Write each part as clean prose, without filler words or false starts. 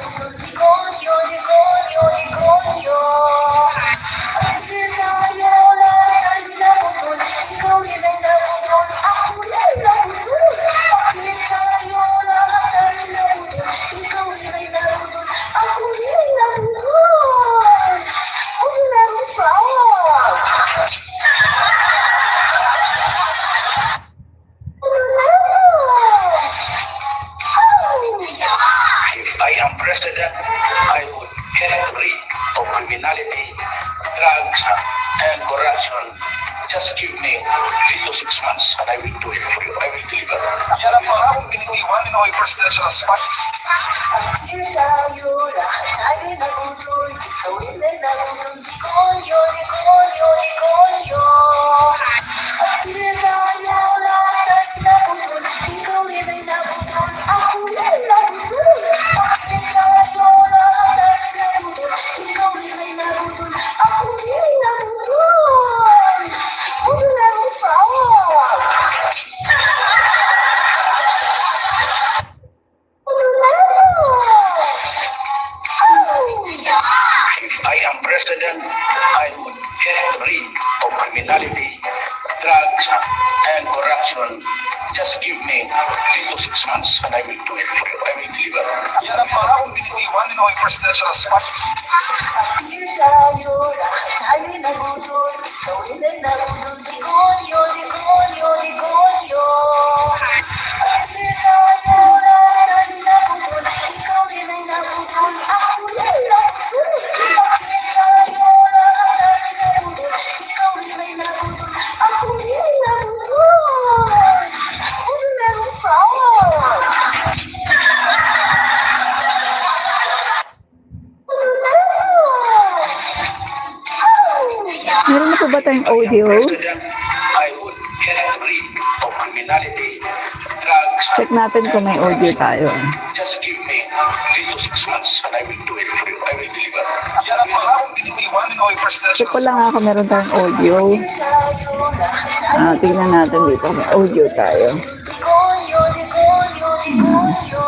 demonyo, demonyo, demonyo. Dahil tayo lahat ay nabutol, ikaw rin ay nabutol, ako rin nabutol. Dahil tayo lahat ay nabutol, ikaw rin ay nabutol, ako rin ay nabutol. Huwag na rusawag. If I am president, I would get rid of criminality, drugs, and corruption. Just give me 3 to 6 months and I will do it for you. I will deliver. Yan ang pangarap iniiwan ni Noy Presidential Spot. Dahil tayo lahat ay nabutol, ikaw rin ay nabutol, demonyo, demonyo, demonyo. Dahil tayo lahat ay nabutol, ikaw rin ay nabutol, ako rin ay nabutol. Dahil tayo lahat ay nabutol, ikaw rin ay nabutol, ako rin ay nabutol. Huwag na rusawag. If I am president, I would get rid of criminality, drugs, and corruption. Just give me 3 to 6 months and I will do it for you. I will deliver. Yan ang pangarap iniiwan ni Noy Presidential Spot. Dahil tayo lahat ay nabutol, ikaw rin ay nabutol, demonyo, demonyo, demonyo. Dahil tayo lahat ay nabutol, ikaw rin ay nabutol, ako rin ay nabutol. Dahil tayo lahat ay nabutol, ikaw rin ay nabutol, ako rin ay nabutol. Huwag na rusawag. Meron na po ba tayong audio? President, I would get rid of criminality, drugs, Check natin kung may audio tayo. just give me 3 to 6 months and I will do it for you. I will deliver. Yan ang pangarap iniiwan ni Noy Presidential Check ko lang nga kung meron tayong audio. Tayo lahat ay Tingnan natin dito kung may audio tayo. demonyo, demonyo, demonyo.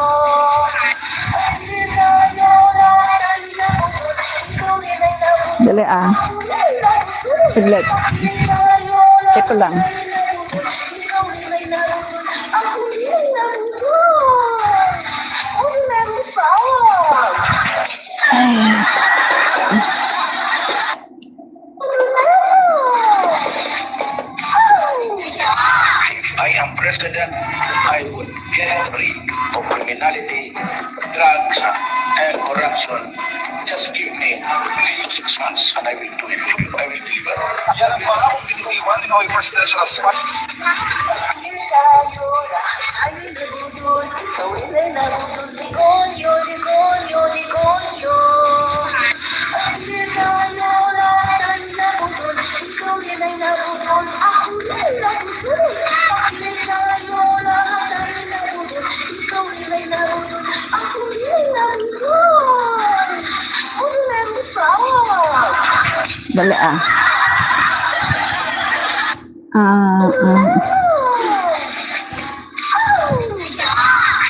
Dahil tayo lahat ay nabutol, ikaw rin ay nabutol, Dali ako rin ay nabutol. Saglit. Dahil tayo Check ko lang. lahat ay nabutol, ikaw rin ay nabutol, ako rin ay nabutol. Huwag na rusawag. If I am president, I would get rid of criminality, drugs, and corruption. Just give me 3 to 6 months and I will do it for you. I will deliver. Yan ang pangarap iniiwan ni Noy Presidential Spot. Dahil tayo lahat ay nabutol, ikaw rin ay nabutol, demonyo, demonyo, demonyo. Dahil tayo lahat ay nabutol, ikaw rin ay nabutol, ako rin ay nabutol. Dahil tayo lahat ay nabutol, ikaw rin ay nabutol, ako rin ay nabutol. Huwag na rusawag. Dali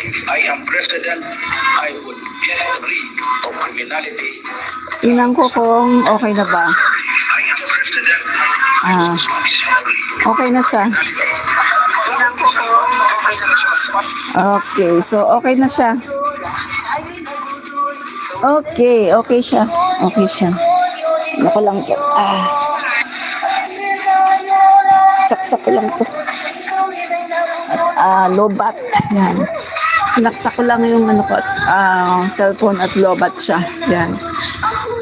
If I am president, I would get rid of criminality. Tingnan ko kung okay na ba. If I am president, Ah, okay na siya. Tingnan ko kung Noy Presidential Spot. Okay, so okay na siya. Okay siya. Okay siya. Ako lang po. Saksak ko lang po. Lobat. Yan. Sinaksak ko lang yung ano ko, cellphone at lobat siya. Yan.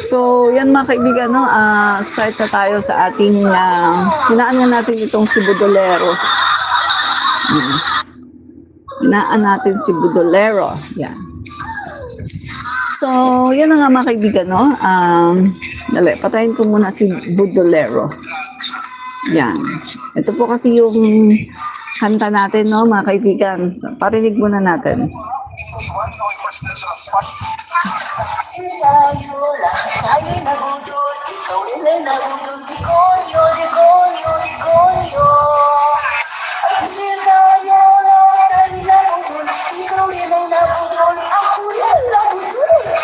So, yan mga kaibigan, no? Start na tayo sa ating, hinaan natin itong si Budolero. Hinaan natin si Budolero. Yan. So, yan na nga mga kaibigan, no? Dali, patayin ko muna si Budolero. Yan. Ito po kasi yung kanta natin, no, mga kaibigan. So, parinig muna natin. Iniiwan ni Noy Presidential Spot. Tayo lahat tayo nabudol, ikaw rin ay nabudol, demonyo, demonyo, demonyo. Dahil tayo lahat tayo nabudol, ikaw rin ay nabudol, ako rin ay nabudol.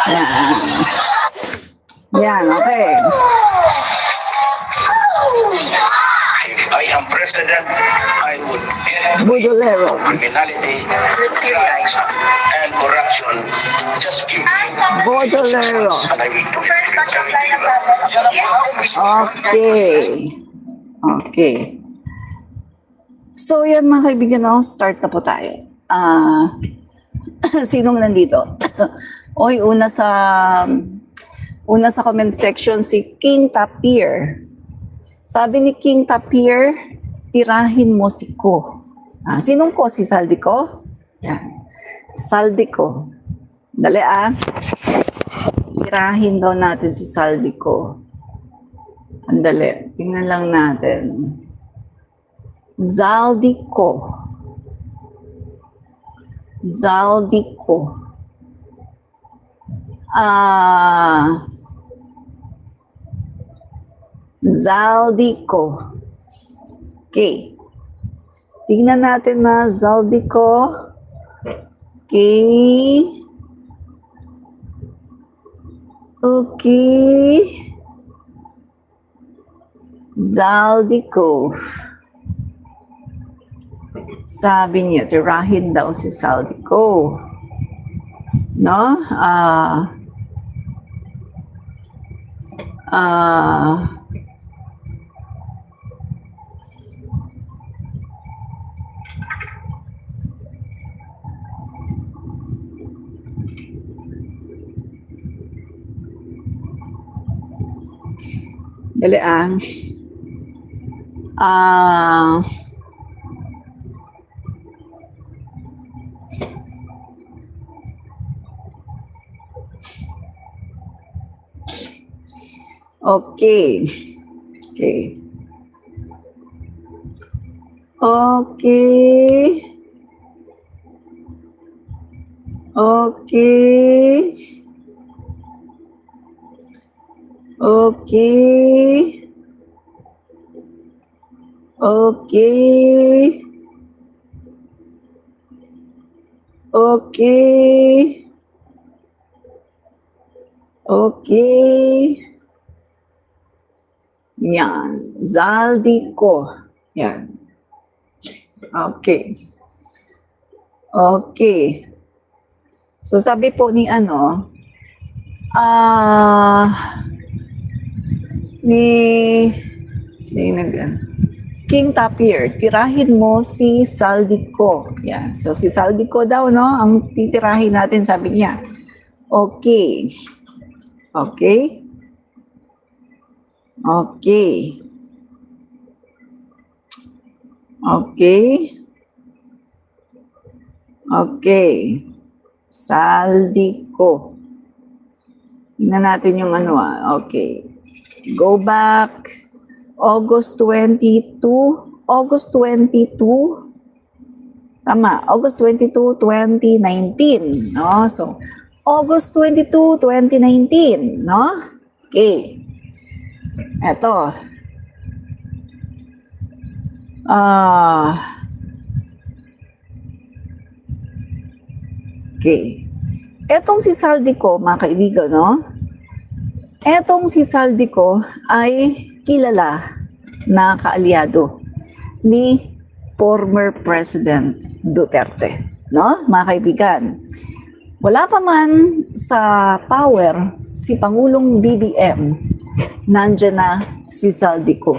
Yan. Yan, okay. If I am president, I would end Budolero. criminality, drugs, and corruption. Just give me 3 to 6 Budolero. months and I will do it. First batch of line of tablets. Okay. Okay. So, yan mga kaibigan, no? Start na po tayo. Sinong nandito? Oy, una sa comment section, si King Tapir. Sabi ni King Tapir, tirahin mo si Ko. Sinong Ko? Si Saldico? Yan. Saldico. Dali Tirahin daw natin si Saldico. Andali. Tingnan lang natin. Zaldico. Zaldico. Zaldico. Okay. Tingnan natin na Zaldico. Okay. Okay. Zaldico. Sabi niya, tirahin daw si Zaldico. No? Dali okay. Okay. Okay. Okay. Okay. Okay. Okay. Okay. Yan. Zaldico. Yan. Okay. Okay. So sabi po ni King Tapir, tirahin mo si Saldico. Yan. So si Saldico daw, no? Ang titirahin natin, sabi niya. Okay. Okay. Okay. Okay. Okay. Saldico. Tingnan natin yung Okay. Go back. August 22. August 22. Tama. August 22, 2019. No? So, August 22, 2019. No? Okay. Eto. Okay. Etong si Saldico, mga kaibigan, no? Etong si Saldico ay kilala na kaalyado ni former President Duterte, no? Mga kaibigan. Wala pa man sa power si Pangulong BBM, nandiyan na si Saldico.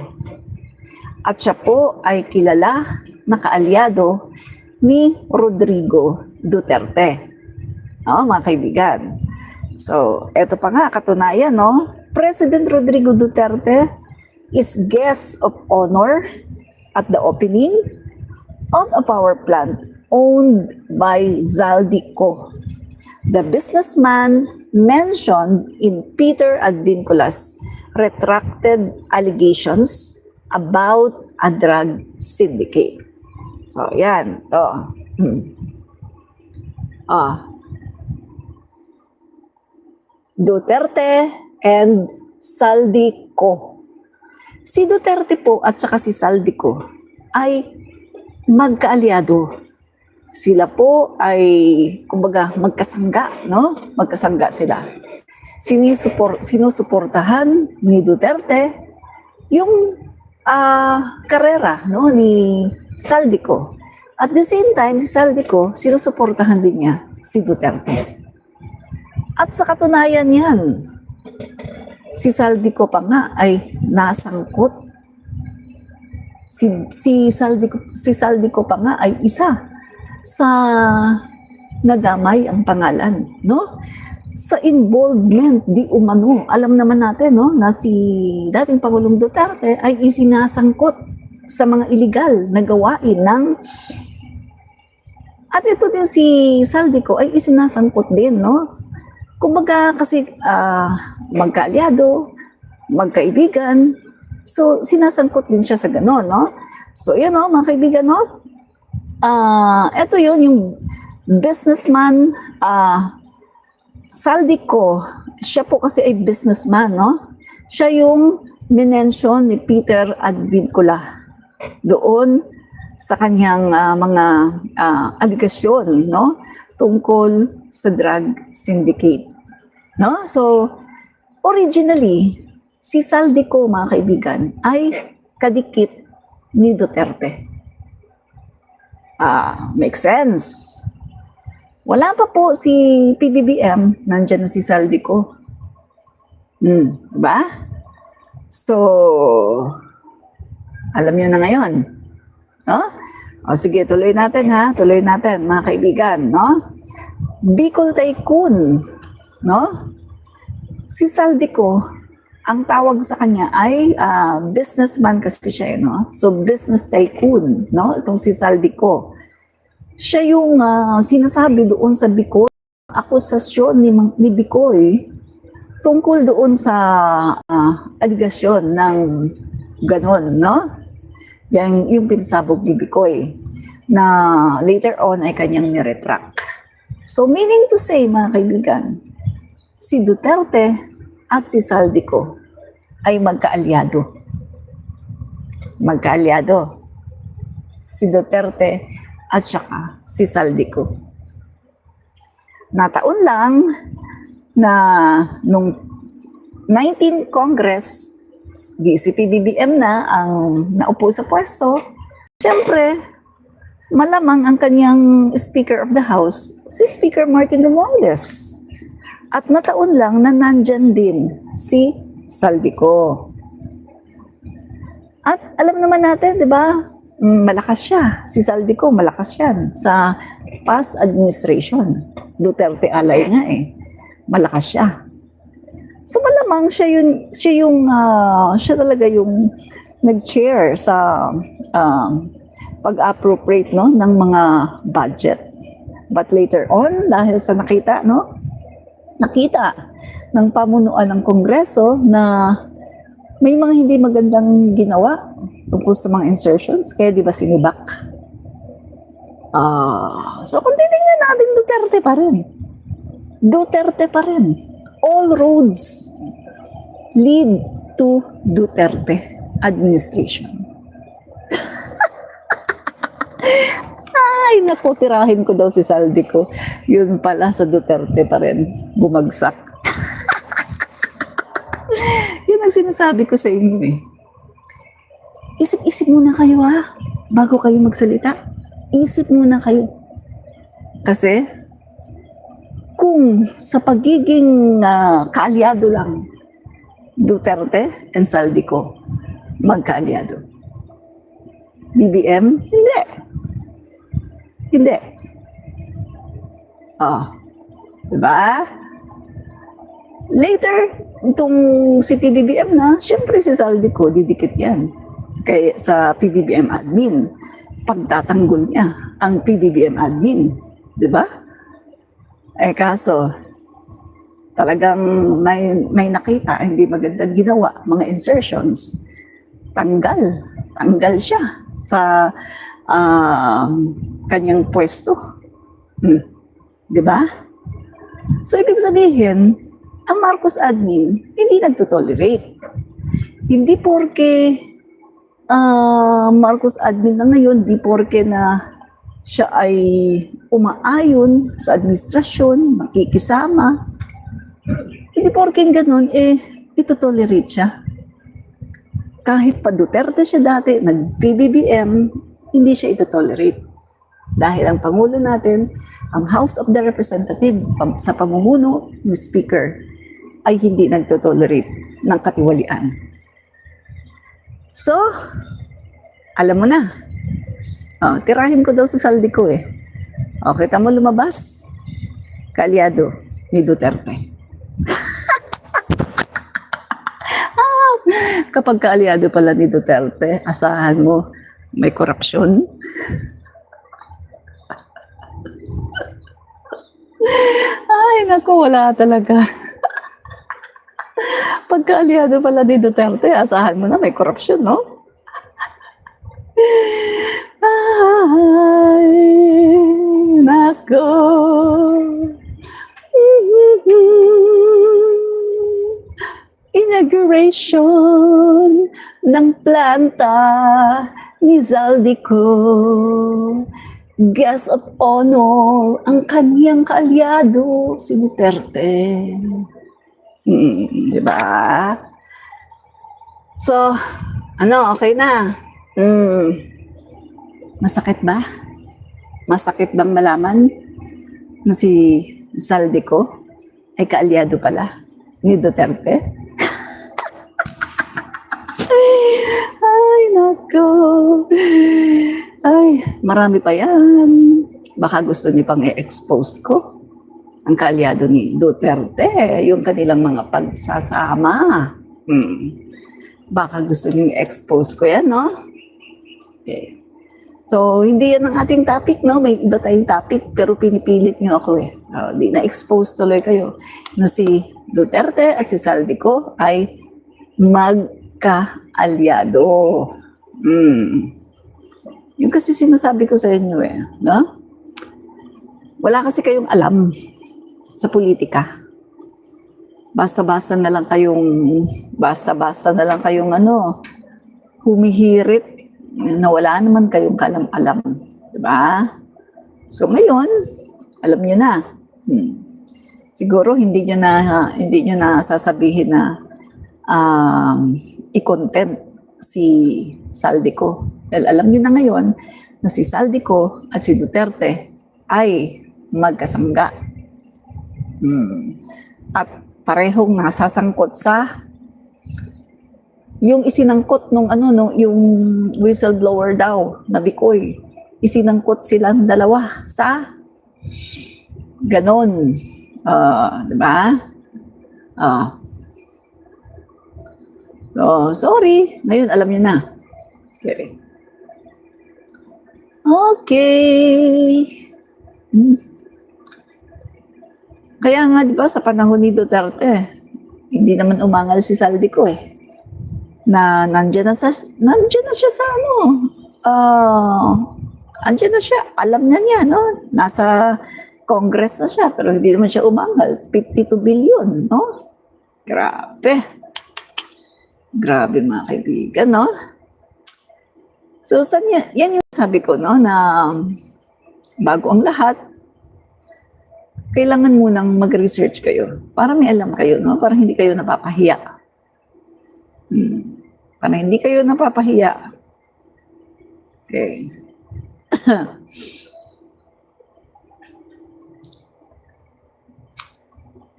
At siya po ay kilala na kaalyado ni Rodrigo Duterte. No, mga kaibigan. So, eto pa nga, katunayan, no? President Rodrigo Duterte is guest of honor at the opening of a power plant owned by Zaldico, the businessman mentioned in Peter Advincula's retracted allegations about a drug syndicate. So, yan. Duterte and Saldico. Si Duterte po at saka si Saldico ay magkaalyado Sila po ay, kumbaga, magkasangga, no? Magkasangga sila. Sinusuportahan ni Duterte yung karera, no, ni Saldico. At the same time, si Saldico, sinusuportahan din niya si Duterte. At sa katunayan yan, si Saldico pa nga ay nasangkot. Si Saldico pa nga ay isa sa nadamay ang pangalan, no? Sa involvement di umano. Alam naman natin, no, na si dating Pangulong Duterte ay isinasangkot sa mga illegal na gawain ng. At ito din si Saldico ay isinasangkot din, no? Kumbaga kasi magkaalyado, magkaibigan, so sinasangkot din siya sa gano'n, no? So yan, no, mga kaibigan, no? Ito yun, yung businessman, Saldico, siya po kasi ay businessman, no? Siya yung minention ni Peter Advincula doon sa kanyang mga aligasyon, no? Tungkol sa drug syndicate, no? So, originally, si Saldico, mga kaibigan, ay kadikit ni Duterte. Makes sense. Wala pa po si PBBM, nandyan na si Saldico. Diba? So, alam nyo na ngayon. No? O sige, tuloy natin ha. Tuloy natin, mga kaibigan. No? Bicol Tycoon. No? Si Saldico, ang tawag sa kanya ay businessman kasi siya, no? So, business tycoon, no? Itong si Saldico. Siya yung sinasabi doon sa Bicol, akusasyon ni Bicoy tungkol doon sa aligasyon ng ganon, no? Yung pinsabog ni Bicoy na later on ay kanyang niretract. So meaning to say, mga kaibigan, si Duterte at si Saldico ay magkaalyado. Magkaalyado. Si Duterte at saka si Saldico. Nataon lang na nung 19th Congress, di si PBBM na ang naupo sa pwesto, siyempre, malamang ang kanyang Speaker of the House, si Speaker Martin Romualdez. At nataon lang na nandyan din si Saldico. At alam naman natin, di ba, malakas siya. Si Saldico, malakas yan sa past administration. Duterte alay nga eh. Malakas siya. So malamang siya talaga yung nag-chair sa pag-appropriate, no, ng mga budget. But later on, dahil sa nakita ng pamunuan ng Kongreso na may mga hindi magandang ginawa tungkol sa mga insertions, kaya di ba sinibak? So kung titingnan natin, Duterte pa rin. Duterte pa rin. All roads lead to Duterte administration. Ay, naku, tirahin ko daw si Saldico. Yun pala sa Duterte pa rin. Bumagsak. Yun ang sinasabi ko sa inyo eh. Isip-isip muna kayo bago kayo magsalita. Isip muna kayo. Kasi, kung sa pagiging kaalyado lang, Duterte and Saldico, magkaalyado. BBM, hindi. Hindi. Diba? Later, itong si PBBM na, syempre si Saldico, didikit yan. Kaya sa PBBM admin, pagtatanggol niya ang PBBM admin. Diba? Kaso, talagang may nakita, hindi magandang ginawa, mga insertions. Tanggal siya sa kanyang pwesto. Diba? So, ibig sabihin, ang Marcos admin, hindi nagtotolerate. Hindi porke Marcos admin na ngayon, hindi porke na siya ay umaayon sa administrasyon, makikisama. Hindi porking ganun, ito-tolerate siya. Kahit pa Duterte siya dati, nag-PBBM, hindi siya ito-tolerate. Dahil ang Pangulo natin, ang House of the Representative, sa pamumuno ni Speaker, ay hindi nagto-tolerate ng katiwalian. So, alam mo na. Tirahin ko daw sa saldi ko eh. Kita mo lumabas? Kaalyado ni Duterte. Kapag kaalyado pala ni Duterte, asahan mo may korupsyon. Ay, naku, wala talaga. Pagka aliado pala ni Duterte, asahan mo na may korupsyon, no? Ay, nako. Inauguration ng planta ni Zaldico. Guest of honor ang kaniyang kaalyado, si Duterte. Diba? So, okay na. Masakit ba? Masakit bang malaman na si Zaldico ay kaalyado pala ni Duterte? Ay, nako. Ay, marami pa yan. Baka gusto niyo pang i-expose ko ang kaalyado ni Duterte, yung kanilang mga pagsasama. Baka gusto niyo i-expose ko yan, no? Okay. So, hindi yan ang ating topic, no? May iba tayong topic, pero pinipilit niyo ako eh. Di na-expose tuloy kayo na si Duterte at si Zaldico ay magkaalyado. Yung kasi sinasabi ko sa inyo eh, no? Wala kasi kayong alam sa politika. Basta-basta na lang kayong humihirit na wala naman kayong kalam-alam. Diba? So ngayon, alam nyo na. Siguro hindi nyo na sasabihin na i-content si Zaldico. Dahil alam nyo na ngayon na si Zaldico at si Duterte ay magkasangga. At parehong nasasangkot sa yung isinangkot yung whistleblower daw na Bicoy. Isinangkot silang dalawa sa ganon. Diba? So, sorry. Ngayon, alam niyo na. Okay. Kaya nga, di ba, sa panahon ni Duterte, hindi naman umangal si Zaldico eh. Na nandiyan na siya sa andyan na siya, alam niya, no? Nasa Congress na siya, pero hindi naman siya umangal. 52 billion, no? Grabe. Grabe mga kaibigan, no? So, yan yung sabi ko, no? Na bago ang lahat, kailangan munang mag-research kayo para may alam kayo, no? Para hindi kayo napapahiya. Para hindi kayo napapahiya. Okay.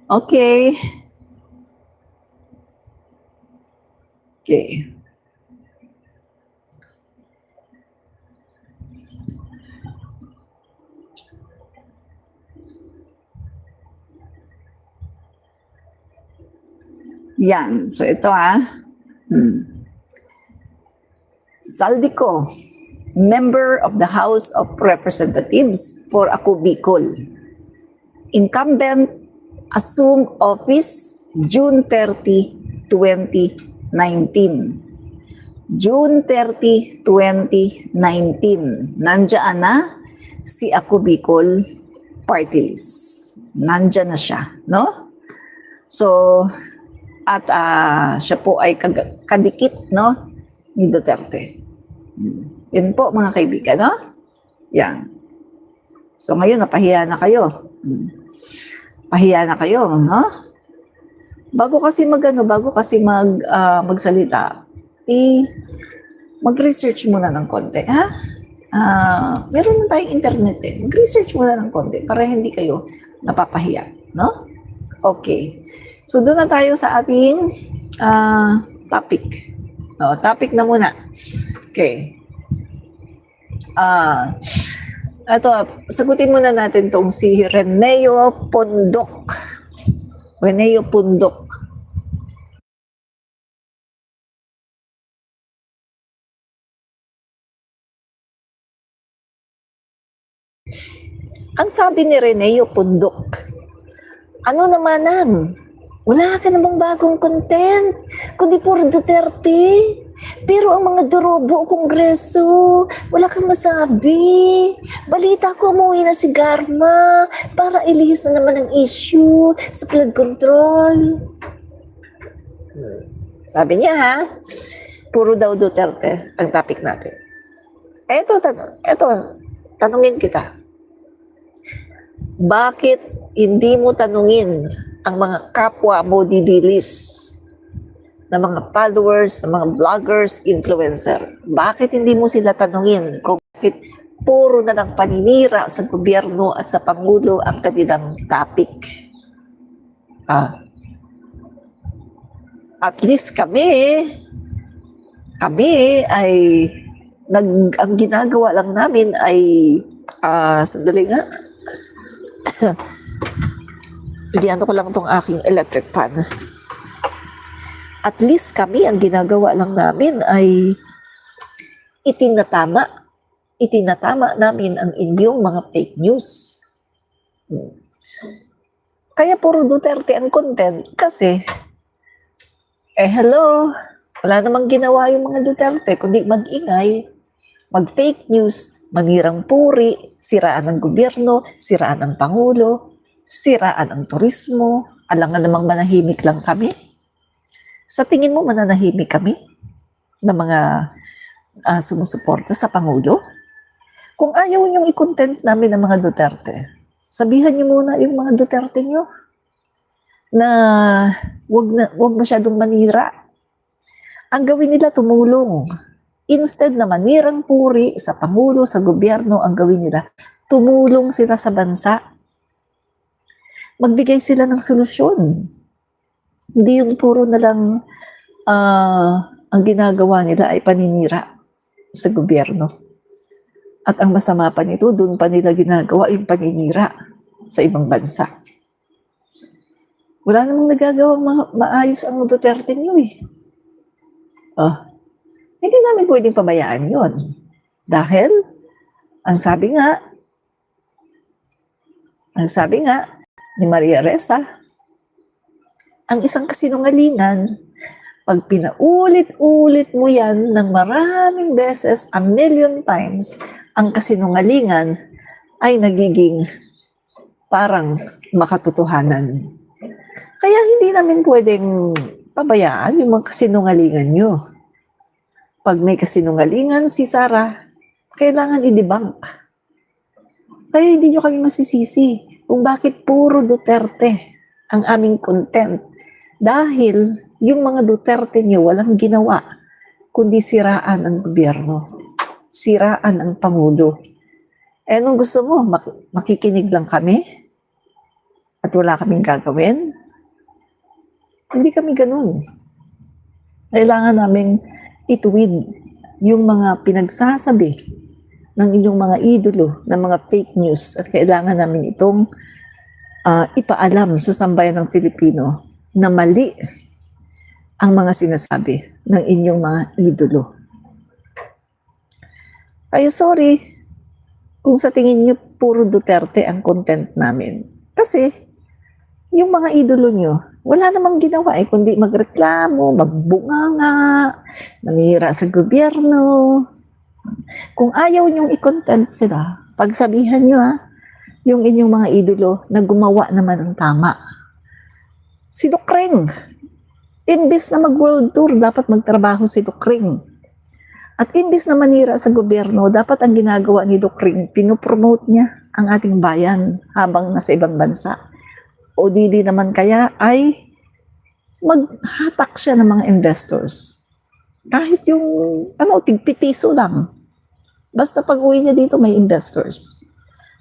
Okay. Okay. Yan. So, ito Zaldico, member of the House of Representatives for Ako Bicol. Incumbent, assumed office June 30, 2019. June 30, 2019. Nandiyan na si Ako Bicol party list. Nandiyan na siya, no? So, at siya po ay kadikit, no, ni Duterte. Yun po mga kaibigan, no? Yan. So ngayon, napahiya na kayo. Pahiya na kayo, no? Bago kasi magsalita, mag-research muna ng konti, ha? Meron na tayong internet eh. Mag-research muna ng konti para hindi kayo napapahiya, no? Okay. So doon na tayo sa ating topic. Topic na muna. Okay. Ito, sagutin muna natin tong si Reneo Pondok. Reneo Pondok. Ang sabi ni Reneo Pondok, ano naman wala ka namang bagong content, kundi puro Duterte. Pero ang mga dorobo o kongreso, wala kang masabi. Balita ko umuwi na si Garma para ilihis na naman ang issue sa flood control. Sabi niya ha, puro daw Duterte ang topic natin. Eto, tanungin kita. Bakit hindi mo tanungin ang mga kapwa mo didilis na mga followers, na mga vloggers, influencer? Bakit hindi mo sila tanungin kung bakit puro na ng paninira sa gobyerno at sa Pangulo ang kanilang topic? At least kami ay ang ginagawa lang namin ay sandali nga. Idiano ko lang itong aking electric fan. At least kami, ang ginagawa lang namin ay itinatama namin ang inyong mga fake news. Kaya puro Duterte ang content kasi, hello, wala namang ginawa yung mga Duterte kundi mag-ingay, mag-fake news, manirang puri, siraan ng gobyerno, siraan ng Pangulo, siraan ang turismo, alangan namang manahimik lang kami. Sa tingin mo mananahimik kami na mga sumusuporta sa Pangulo? Kung ayaw niyong i-content namin ang mga Duterte, sabihan niyo muna yung mga Duterte niyo na wag masyadong manira. Ang gawin nila tumulong. Instead na manirang puri sa Pangulo, sa gobyerno, ang gawin nila, tumulong sila sa bansa. Magbigay sila ng solusyon. Hindi yung puro na lang ang ginagawa nila ay paninira sa gobyerno. At ang masama pa nito, doon pa nila ginagawa yung paninira sa ibang bansa. Wala namang nagagawang maayos ang Duterte niyo eh. Hindi namin pwedeng pabayaan yon. Dahil, ang sabi nga ni Maria Ressa, ang isang kasinungalingan, pag pinaulit-ulit mo yan ng maraming beses, 1,000,000 times, ang kasinungalingan ay nagiging parang makatotohanan. Kaya hindi namin pwedeng pabayaan yung mga kasinungalingan nyo. Pag may kasinungalingan si Sara, kailangan i-debunk. Kaya hindi nyo kami masisisi kung bakit puro Duterte ang aming content. Dahil yung mga Duterte nyo walang ginawa kundi siraan ang gobyerno, siraan ang Pangulo. Anong gusto mo? Makikinig lang kami? At wala kaming gagawin? Hindi kami ganun. Kailangan namin ituwid yung mga pinagsasabi ng inyong mga idolo, ng mga fake news. At kailangan namin itong ipaalam sa sambayan ng Pilipino na mali ang mga sinasabi ng inyong mga idolo. Kaya sorry kung sa tingin nyo puro Duterte ang content namin. Kasi yung mga idolo nyo, wala namang ginawa kundi magreklamo, magbunganga, nanira sa gobyerno. Kung ayaw nyong i-content sila, pagsabihan nyo yung inyong mga idolo na gumawa naman ang tama. Si Dukreng, imbis na mag-world tour, dapat magtrabaho si Dukreng. At imbis na manira sa gobyerno, dapat ang ginagawa ni Dukreng, pinopromote niya ang ating bayan habang nasa ibang bansa? O di naman kaya ay maghatak siya ng mga investors. Kahit yung, tigpipiso lang. Basta pag uwi niya dito, may investors.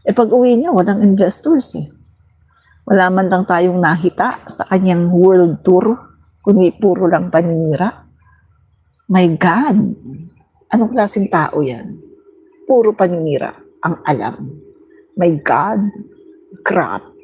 Pag uwi niya, walang investors eh. Wala man lang tayong nahita sa kanyang world tour, kundi puro lang paninira. My God! Anong klaseng tao yan? Puro paninira ang alam. My God! Crap!